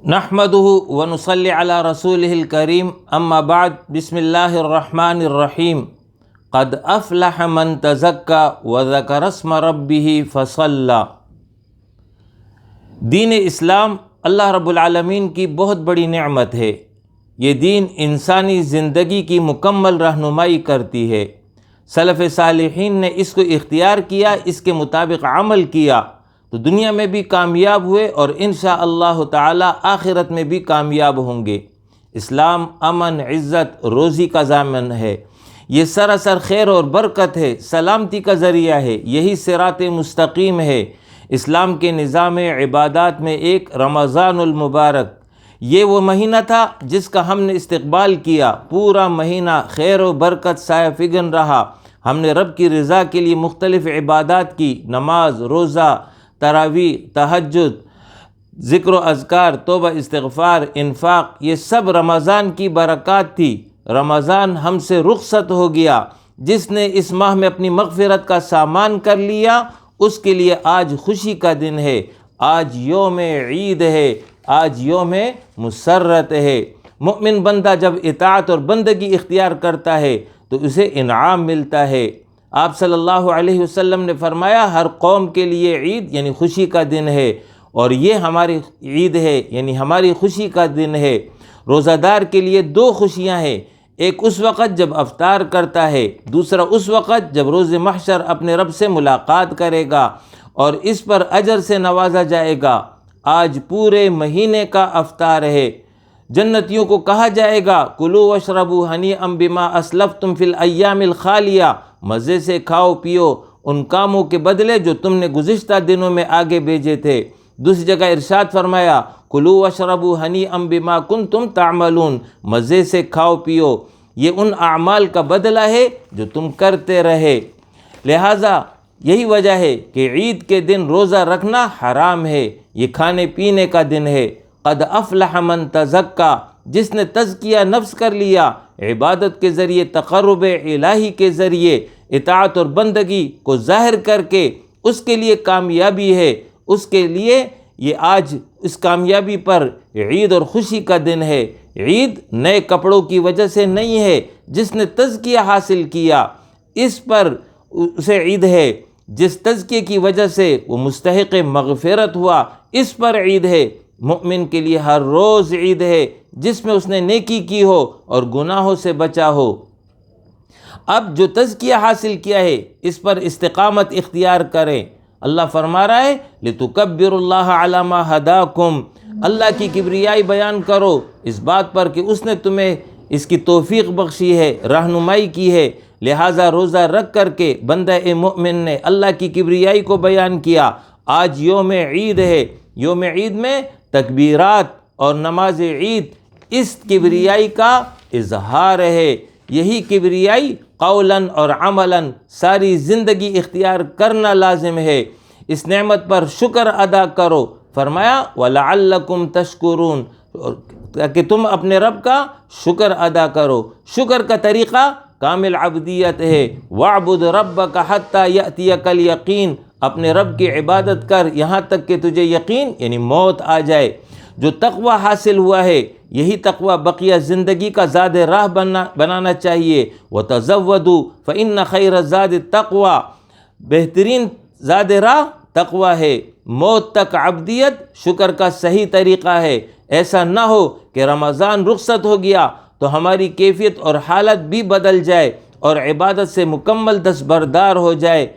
نحمده ونصلي على رسوله الكريم اما بعد بسم اللہ الرحمن الرحیم قد افلح من تزكى وذكر اسم ربه فصلى۔ دین اسلام اللہ رب العالمین کی بہت بڑی نعمت ہے۔ یہ دین انسانی زندگی کی مکمل رہنمائی کرتی ہے۔ سلف صالحین نے اس کو اختیار کیا، اس کے مطابق عمل کیا تو دنیا میں بھی کامیاب ہوئے اور انشاءاللہ تعالی آخرت میں بھی کامیاب ہوں گے۔ اسلام امن، عزت، روزی کا ضامن ہے۔ یہ سراسر خیر اور برکت ہے، سلامتی کا ذریعہ ہے، یہی صراط مستقیم ہے۔ اسلام کے نظام عبادات میں ایک رمضان المبارک، یہ وہ مہینہ تھا جس کا ہم نے استقبال کیا۔ پورا مہینہ خیر و برکت سایہ فگن رہا۔ ہم نے رب کی رضا کے لیے مختلف عبادات کی، نماز، روزہ، تراویح، تہجد، ذکر و اذکار، توبہ استغفار، انفاق، یہ سب رمضان کی برکات تھی۔ رمضان ہم سے رخصت ہو گیا۔ جس نے اس ماہ میں اپنی مغفرت کا سامان کر لیا، اس کے لیے آج خوشی کا دن ہے، آج یوم عید ہے، آج یوم مسرت ہے۔ مومن بندہ جب اطاعت اور بندگی اختیار کرتا ہے تو اسے انعام ملتا ہے۔ آپ صلی اللہ علیہ وسلم نے فرمایا، ہر قوم کے لیے عید یعنی خوشی کا دن ہے، اور یہ ہماری عید ہے یعنی ہماری خوشی کا دن ہے۔ روزہ دار کے لیے دو خوشیاں ہیں، ایک اس وقت جب افطار کرتا ہے، دوسرا اس وقت جب روز محشر اپنے رب سے ملاقات کرے گا اور اس پر اجر سے نوازا جائے گا۔ آج پورے مہینے کا افطار ہے۔ جنتیوں کو کہا جائے گا، کلوا واشربوا ہنیئا بما اسلفتم فی الایام الخالیہ، مزے سے کھاؤ پیو ان کاموں کے بدلے جو تم نے گزشتہ دنوں میں آگے بھیجے تھے۔ دوسری جگہ ارشاد فرمایا، کلوا واشربوا ہنیئا بما کنتم تعملون، مزے سے کھاؤ پیو، یہ ان اعمال کا بدلہ ہے جو تم کرتے رہے۔ لہٰذا یہی وجہ ہے کہ عید کے دن روزہ رکھنا حرام ہے، یہ کھانے پینے کا دن ہے۔ قد افلح من تزکا، جس نے تزکیہ نفس کر لیا، عبادت کے ذریعے، تقرب الہی کے ذریعے، اطاعت اور بندگی کو ظاہر کر کے، اس کے لیے کامیابی ہے۔ اس کے لیے یہ آج اس کامیابی پر عید اور خوشی کا دن ہے۔ عید نئے کپڑوں کی وجہ سے نہیں ہے، جس نے تزکیہ حاصل کیا اس پر اسے عید ہے۔ جس تزکیے کی وجہ سے وہ مستحق مغفرت ہوا، اس پر عید ہے۔ مومن کے لیے ہر روز عید ہے جس میں اس نے نیکی کی ہو اور گناہوں سے بچا ہو۔ اب جو تزکیہ حاصل کیا ہے اس پر استقامت اختیار کریں۔ اللہ فرما رہا ہے، لِتُكَبِّرُوا اللَّهَ عَلَى مَا هَدَاكُمْ، اللہ کی کبریائی بیان کرو اس بات پر کہ اس نے تمہیں اس کی توفیق بخشی ہے، رہنمائی کی ہے۔ لہٰذا روزہ رکھ کر کے بندہ مومن نے اللہ کی کبریائی کو بیان کیا۔ آج یوم عید ہے، یوم عید میں تکبیرات اور نماز عید اس کبریائی کا اظہار ہے۔ یہی کبریائی قولاً اور عملاً ساری زندگی اختیار کرنا لازم ہے۔ اس نعمت پر شکر ادا کرو۔ فرمایا وَلَعَلَّكُمْ تَشْكُرُونَ، تاکہ تم اپنے رب کا شکر ادا کرو۔ شکر کا طریقہ کامل عبدیت ہے۔ وَاعْبُدْ رَبَّكَ حَتَّى يَأْتِيَكَ الْيَقِينُ، اپنے رب کی عبادت کر یہاں تک کہ تجھے یقین یعنی موت آ جائے۔ جو تقوی حاصل ہوا ہے، یہی تقوی بقیہ زندگی کا زاد راہ بنانا چاہیے۔ وَتَزَوَّدُوا فَإِنَّ خَيْرَ الزَّادِ التَّقْوَى، بہترین زاد راہ تقوی ہے۔ موت تک عبدیت شکر کا صحیح طریقہ ہے۔ ایسا نہ ہو کہ رمضان رخصت ہو گیا تو ہماری کیفیت اور حالت بھی بدل جائے اور عبادت سے مکمل دستبردار ہو جائے۔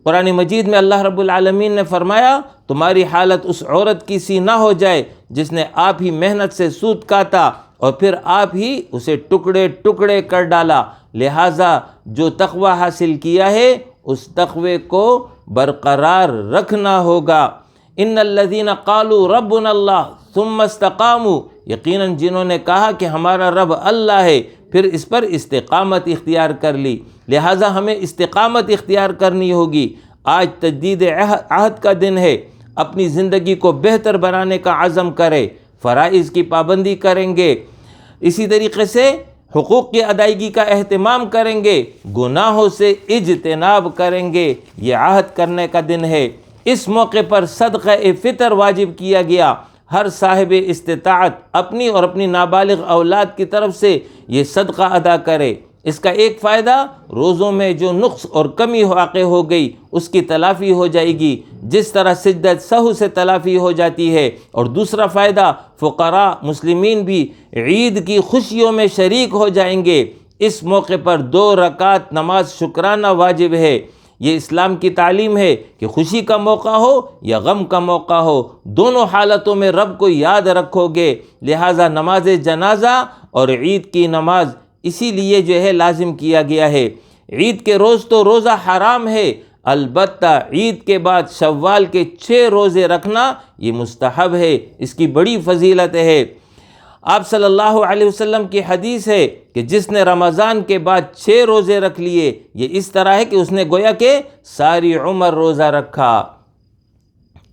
قرآن مجید میں اللہ رب العالمین نے فرمایا، تمہاری حالت اس عورت کی سی نہ ہو جائے جس نے آپ ہی محنت سے سود کاتا اور پھر آپ ہی اسے ٹکڑے ٹکڑے کر ڈالا۔ لہٰذا جو تقوی حاصل کیا ہے اس تقوی کو برقرار رکھنا ہوگا۔ ان الذین قالوا ربنا اللہ ثم استقاموا، یقیناً جنہوں نے کہا کہ ہمارا رب اللہ ہے، پھر اس پر استقامت اختیار کر لی۔ لہٰذا ہمیں استقامت اختیار کرنی ہوگی۔ آج تجدید عہد کا دن ہے۔ اپنی زندگی کو بہتر بنانے کا عزم کرے، فرائض کی پابندی کریں گے، اسی طریقے سے حقوق کی ادائیگی کا اہتمام کریں گے، گناہوں سے اجتناب کریں گے۔ یہ عہد کرنے کا دن ہے۔ اس موقع پر صدقہ فطر واجب کیا گیا۔ ہر صاحب استطاعت اپنی اور اپنی نابالغ اولاد کی طرف سے یہ صدقہ ادا کرے۔ اس کا ایک فائدہ، روزوں میں جو نقص اور کمی واقع ہو گئی اس کی تلافی ہو جائے گی، جس طرح سجدہ سہو سے تلافی ہو جاتی ہے۔ اور دوسرا فائدہ، فقراء مسلمین بھی عید کی خوشیوں میں شریک ہو جائیں گے۔ اس موقع پر 2 رکعت نماز شکرانہ واجب ہے۔ یہ اسلام کی تعلیم ہے کہ خوشی کا موقع ہو یا غم کا موقع ہو، دونوں حالتوں میں رب کو یاد رکھو گے۔ لہٰذا نماز جنازہ اور عید کی نماز اسی لیے جو ہے لازم کیا گیا ہے۔ عید کے روز تو روزہ حرام ہے، البتہ عید کے بعد شوال کے 6 روزے رکھنا یہ مستحب ہے، اس کی بڑی فضیلت ہے۔ آپ صلی اللہ علیہ وسلم کی حدیث ہے کہ جس نے رمضان کے بعد 6 روزے رکھ لیے، یہ اس طرح ہے کہ اس نے گویا کہ ساری عمر روزہ رکھا۔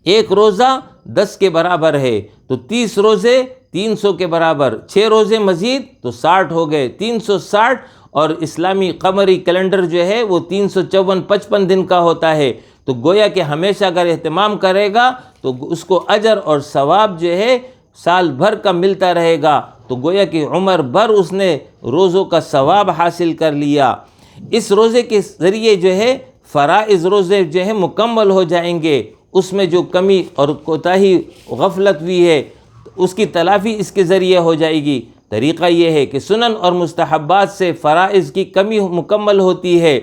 ایک روزہ 10 کے برابر ہے تو 30 روزے 300 کے برابر، 6 روزے مزید تو 60 ہو گئے، 360۔ اور اسلامی قمری کیلنڈر جو ہے وہ 354-55 دن کا ہوتا ہے، تو گویا کہ ہمیشہ اگر اہتمام کرے گا تو اس کو اجر اور ثواب جو ہے سال بھر کا ملتا رہے گا، تو گویا کہ عمر بھر اس نے روزوں کا ثواب حاصل کر لیا۔ اس روزے کے ذریعے جو ہے فرائض روزے جو ہے مکمل ہو جائیں گے، اس میں جو کمی اور کوتاہی غفلت ہوئی ہے اس کی تلافی اس کے ذریعے ہو جائے گی۔ طریقہ یہ ہے کہ سنن اور مستحبات سے فرائض کی کمی مکمل ہوتی ہے۔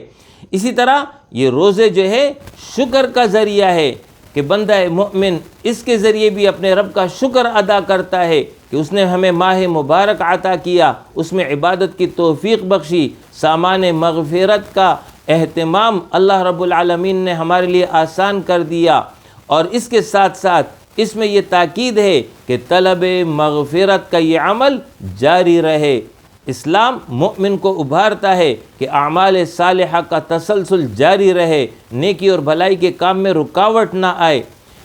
اسی طرح یہ روزے جو ہے شکر کا ذریعہ ہے کہ بندہ مومن اس کے ذریعے بھی اپنے رب کا شکر ادا کرتا ہے کہ اس نے ہمیں ماہ مبارک عطا کیا، اس میں عبادت کی توفیق بخشی، سامان مغفرت کا اہتمام اللہ رب العالمین نے ہمارے لیے آسان کر دیا۔ اور اس کے ساتھ ساتھ اس میں یہ تاکید ہے کہ طلب مغفرت کا یہ عمل جاری رہے۔ اسلام مومن کو ابھارتا ہے کہ اعمال صالحہ کا تسلسل جاری رہے، نیکی اور بھلائی کے کام میں رکاوٹ نہ آئے۔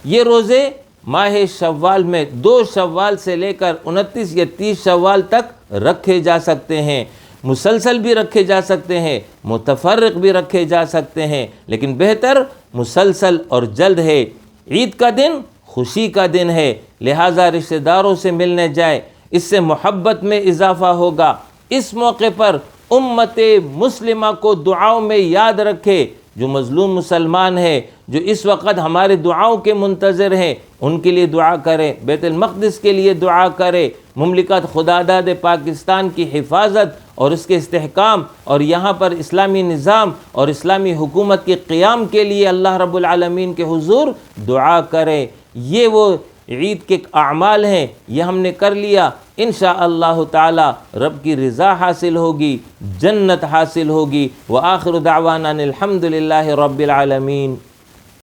یہ روزے ماہ شوال میں 2 شوال سے لے کر 29 یا 30 شوال تک رکھے جا سکتے ہیں، مسلسل بھی رکھے جا سکتے ہیں، متفرق بھی رکھے جا سکتے ہیں، لیکن بہتر مسلسل اور جلد ہے۔ عید کا دن خوشی کا دن ہے، لہٰذا رشتہ داروں سے ملنے جائے، اس سے محبت میں اضافہ ہوگا۔ اس موقع پر امت مسلمہ کو دعاؤں میں یاد رکھے، جو مظلوم مسلمان ہیں، جو اس وقت ہمارے دعاؤں کے منتظر ہیں، ان کے لیے دعا کریں، بیت المقدس کے لیے دعا کریں، مملکت خداداد پاکستان کی حفاظت اور اس کے استحکام اور یہاں پر اسلامی نظام اور اسلامی حکومت کے قیام کے لیے اللہ رب العالمین کے حضور دعا کریں۔ یہ وہ عید کے اعمال ہیں، یہ ہم نے کر لیا، انشاءاللہ تعالی رب کی رضا حاصل ہوگی، جنت حاصل ہوگی۔ وآخر دعوانا الحمدللہ رب العالمین۔